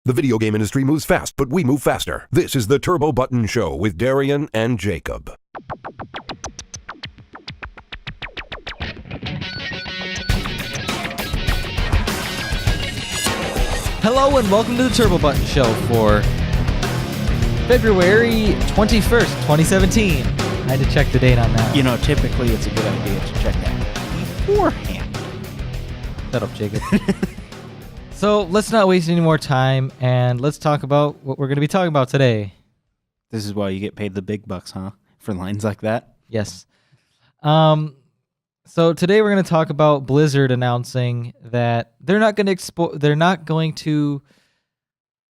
The video game industry moves fast, but we move faster. This is the Turbo Button Show with Darien and Jacob. Hello and welcome to the Turbo Button Show for February 21st, 2017. I had to check the date on that. You know, typically it's a good idea to check that beforehand. Shut up, Jacob. So let's not waste any more time and let's talk about what we're going to be talking about today. This is why you get paid the big bucks, huh? For lines like that? Yes. So today we're going to talk about Blizzard announcing that they're not going to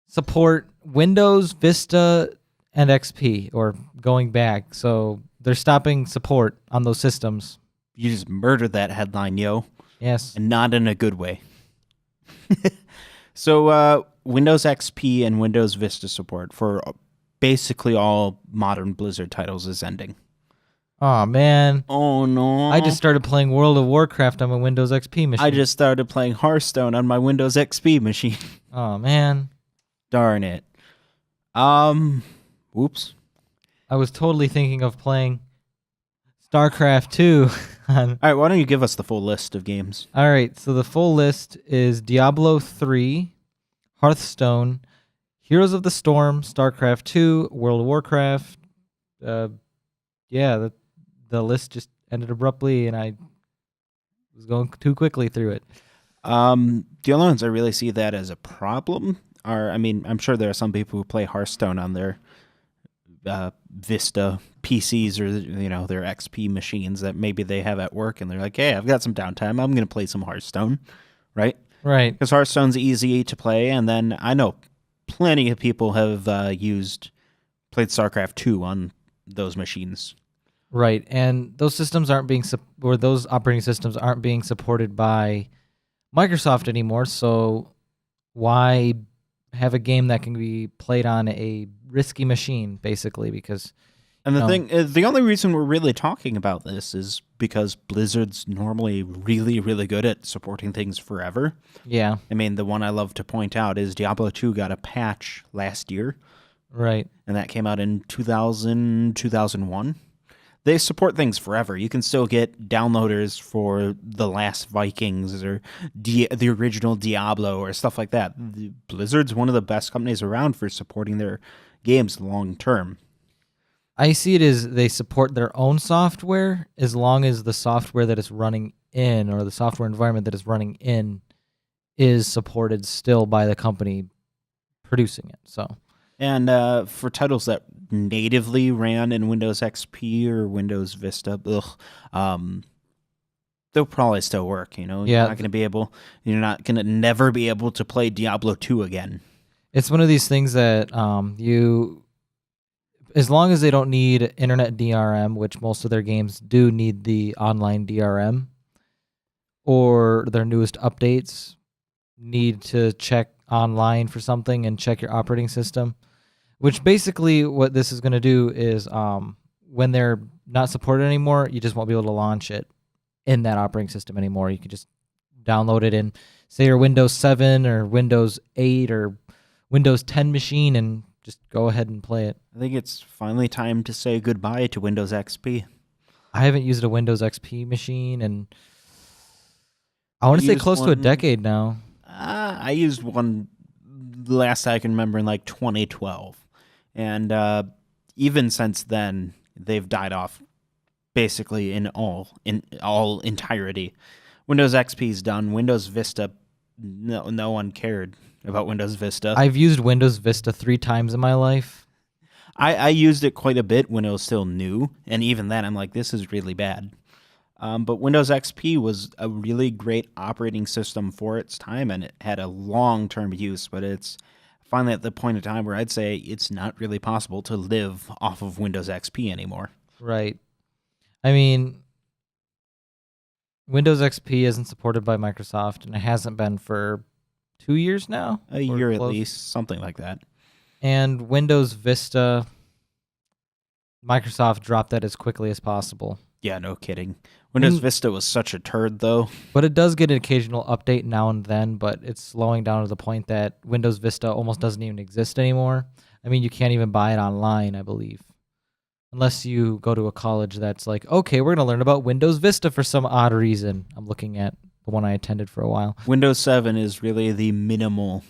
support Windows, Vista, and XP, or going back. So they're stopping support on those systems. You just murdered that headline, yo. Yes. And not in a good way. So Windows XP and Windows Vista support for basically all modern Blizzard titles is ending. Oh, man. Oh, no. I just started playing World of Warcraft on my Windows XP machine. I just started playing Hearthstone on my Windows XP machine. Oh, man. Darn it. Whoops. I was totally thinking of playing Starcraft 2. All right, why don't you give us the full list of games? All right, so the full list is Diablo 3, Hearthstone, Heroes of the Storm, Starcraft 2, World of Warcraft. The list just ended abruptly, and I was going too quickly through it. The only ones I really see that as a problem are, I mean, I'm sure there are some people who play Hearthstone on their Vista PCs or, you know, their XP machines that maybe they have at work, and they're like, hey, I've got some downtime, I'm going to play some Hearthstone, right? Right. Because Hearthstone's easy to play, and then I know plenty of people have played Starcraft 2 on those machines. Right, and those systems those operating systems aren't being supported by Microsoft anymore, so why have a game that can be played on a risky machine, basically, because... And the only reason we're really talking about this is because Blizzard's normally really, really good at supporting things forever. Yeah. I mean, the one I love to point out is Diablo 2 got a patch last year. Right. And that came out in 2001. They support things forever. You can still get downloaders for The Last Vikings or the original Diablo or stuff like that. Blizzard's one of the best companies around for supporting their games long term. I see it as they support their own software as long as the software that it's running in, or the software environment that it's running in, is supported still by the company producing it. So, and for titles that natively ran in Windows XP or Windows Vista, they'll probably still work. You know, yeah. You're not gonna never be able to play Diablo 2 again. It's one of these things that as long as they don't need internet DRM, which most of their games do need the online DRM, or their newest updates need to check online for something and check your operating system, which basically what this is going to do is when they're not supported anymore, you just won't be able to launch it in that operating system anymore. You can just download it in, say, your Windows 7 or Windows 8 or Windows 10 machine and just go ahead and play it. I think it's finally time to say goodbye to Windows XP. I haven't used a Windows XP machine, and I want to say close to a decade now. I used one last I can remember in like 2012. And even since then, they've died off basically in all entirety. Windows XP is done. Windows Vista, no one cared about Windows Vista. I've used Windows Vista 3 times in my life. I used it quite a bit when it was still new, and even then I'm like, this is really bad. But Windows XP was a really great operating system for its time, and it had a long-term use, but it's finally at the point of time where I'd say it's not really possible to live off of Windows XP anymore. Right. I mean, Windows XP isn't supported by Microsoft, and it hasn't been for 2 years now? A year at least, something like that. And Windows Vista, Microsoft dropped that as quickly as possible. Yeah, no kidding. Windows And- Vista was such a turd, though. But it does get an occasional update now and then, but it's slowing down to the point that Windows Vista almost doesn't even exist anymore. I mean, you can't even buy it online, I believe. Unless you go to a college that's like, okay, we're going to learn about Windows Vista for some odd reason. I'm looking at the one I attended for a while. Windows 7 is really the minimal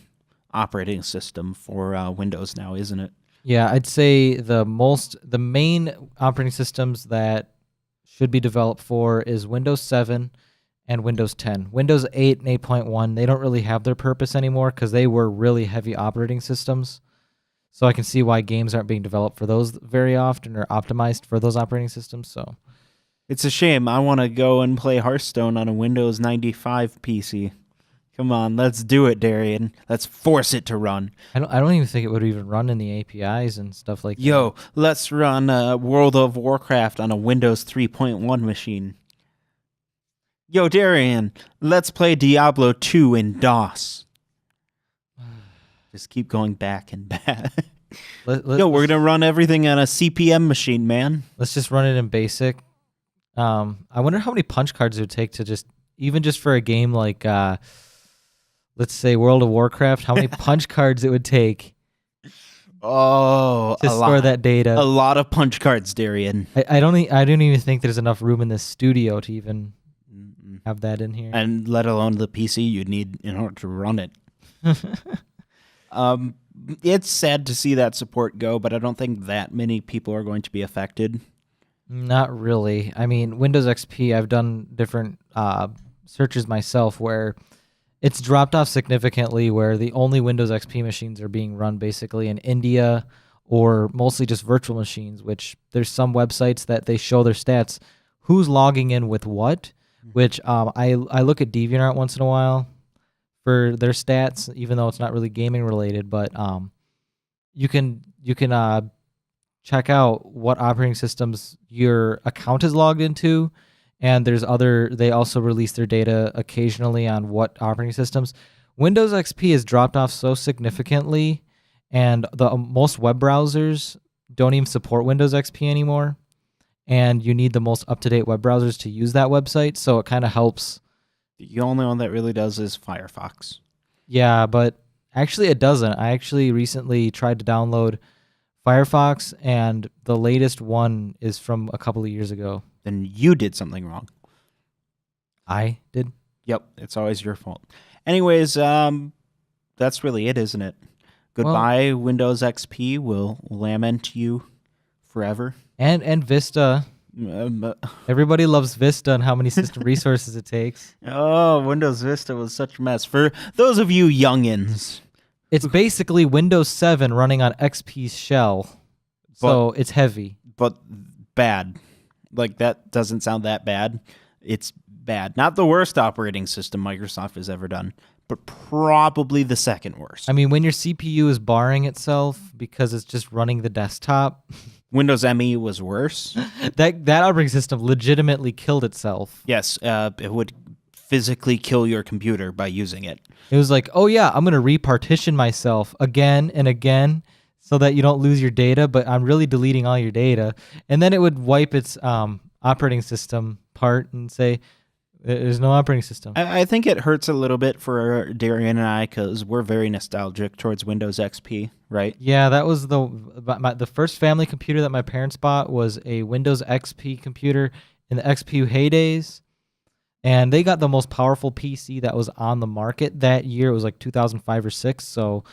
operating system for Windows now, isn't it? Yeah, I'd say the main operating systems that should be developed for is Windows 7 and Windows 10. Windows 8 and 8.1, they don't really have their purpose anymore because they were really heavy operating systems. So I can see why games aren't being developed for those very often or optimized for those operating systems. So It's a shame. I want to go and play Hearthstone on a Windows 95 PC. Come on, let's do it, Darien. Let's force it to run. I don't even think it would even run in the APIs and stuff like that. Yo, let's run World of Warcraft on a Windows 3.1 machine. Yo, Darien, let's play Diablo 2 in DOS. Just keep going back and back. Yo, we're going to run everything on a CPM machine, man. Let's just run it in basic. I wonder how many punch cards it would take to even just for a game like, let's say World of Warcraft, how many punch cards it would take to store that data. A lot of punch cards, Darien. I don't even think there's enough room in this studio to even have that in here. And let alone the PC you'd need in order to run it. It's sad to see that support go, but I don't think that many people are going to be affected. Not really. I mean, Windows XP, I've done different searches myself where it's dropped off significantly, where the only Windows XP machines are being run basically in India or mostly just virtual machines, which there's some websites that they show their stats, who's logging in with what, which I look at DeviantArt once in a while for their stats, even though it's not really gaming related, but you can check out what operating systems your account is logged into, and they also release their data occasionally on what operating systems. Windows XP has dropped off so significantly, and the most web browsers don't even support Windows XP anymore, and you need the most up-to-date web browsers to use that website, so it kind of helps. The only one that really does is Firefox. Yeah, but actually it doesn't. I actually recently tried to download Firefox, and the latest one is from a couple of years ago. Then you did something wrong. I did? Yep, it's always your fault. Anyways, that's really it, isn't it? Goodbye, Windows XP. We'll lament you forever. And Vista. Everybody loves Vista and how many system resources it takes. Oh, Windows Vista was such a mess. For those of you youngins, it's basically Windows 7 running on XP's shell. So it's heavy. But bad. Like, that doesn't sound that bad. It's bad. Not the worst operating system Microsoft has ever done, but probably the second worst. I mean, when your CPU is barring itself because it's just running the desktop. Windows ME was worse. That operating system legitimately killed itself. Yes, it would physically kill your computer by using it. It was like, oh yeah, I'm going to repartition myself again and again so that you don't lose your data, but I'm really deleting all your data. And then it would wipe its operating system part and say, there's no operating system. I think it hurts a little bit for Darien and I because we're very nostalgic towards Windows XP, right? Yeah, that was the first family computer that my parents bought was a Windows XP computer in the XP heydays. And they got the most powerful PC that was on the market that year. It was like 2005 or 6, so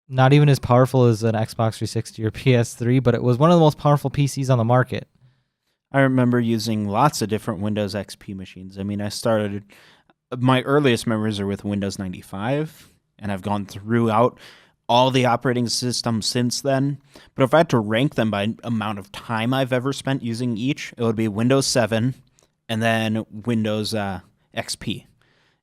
not even as powerful as an Xbox 360 or PS3, but it was one of the most powerful PCs on the market. I remember using lots of different Windows XP machines. I mean, my earliest memories are with Windows 95, and I've gone throughout all the operating systems since then. But if I had to rank them by amount of time I've ever spent using each, it would be Windows 7, and then Windows XP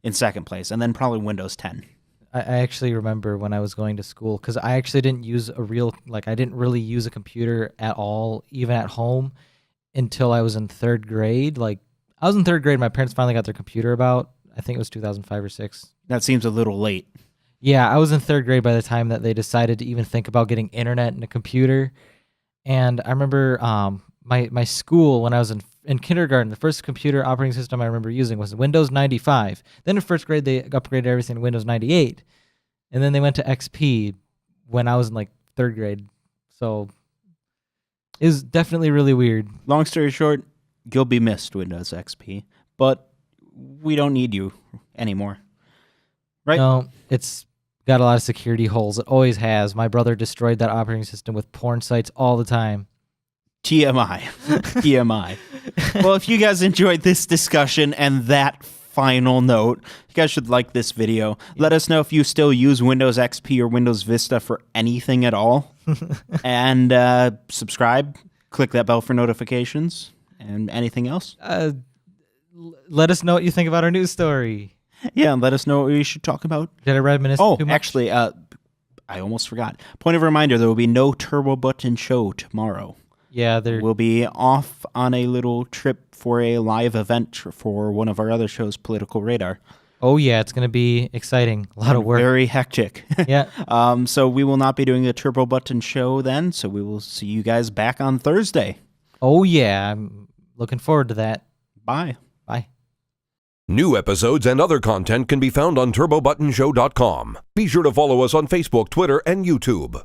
in second place, and then probably Windows 10. I actually remember when I was going to school, because I actually didn't use I didn't really use a computer at all, even at home, until I was in third grade. Like, I was in third grade, my parents finally got their computer about, I think it was 2005 or 6. That seems a little late. Yeah, I was in third grade by the time that they decided to even think about getting internet and a computer. And I remember my school when I was in kindergarten, the first computer operating system I remember using was Windows 95. Then in first grade, they upgraded everything to Windows 98. And then they went to XP when I was in like third grade. So it was definitely really weird. Long story short, you'll be missed, Windows XP, but we don't need you anymore. Right? No, it's got a lot of security holes. It always has. My brother destroyed that operating system with porn sites all the time. TMI. TMI. Well, if you guys enjoyed this discussion and that final note, you guys should like this video. Let us know if you still use Windows XP or Windows Vista for anything at all. And subscribe. Click that bell for notifications. And anything else? Let us know what you think about our news story. Yeah, and let us know what we should talk about. Did I reminisce too much? Actually, I almost forgot. Point of reminder, there will be no Turbo Button show tomorrow. Yeah, We'll be off on a little trip for a live event for one of our other shows, Political Radar. Oh, yeah, it's going to be exciting. A lot of work. Very hectic. Yeah. So we will not be doing a Turbo Button show then, so we will see you guys back on Thursday. Oh, yeah, I'm looking forward to that. Bye. Bye. New episodes and other content can be found on turbobuttonshow.com. Be sure to follow us on Facebook, Twitter, and YouTube.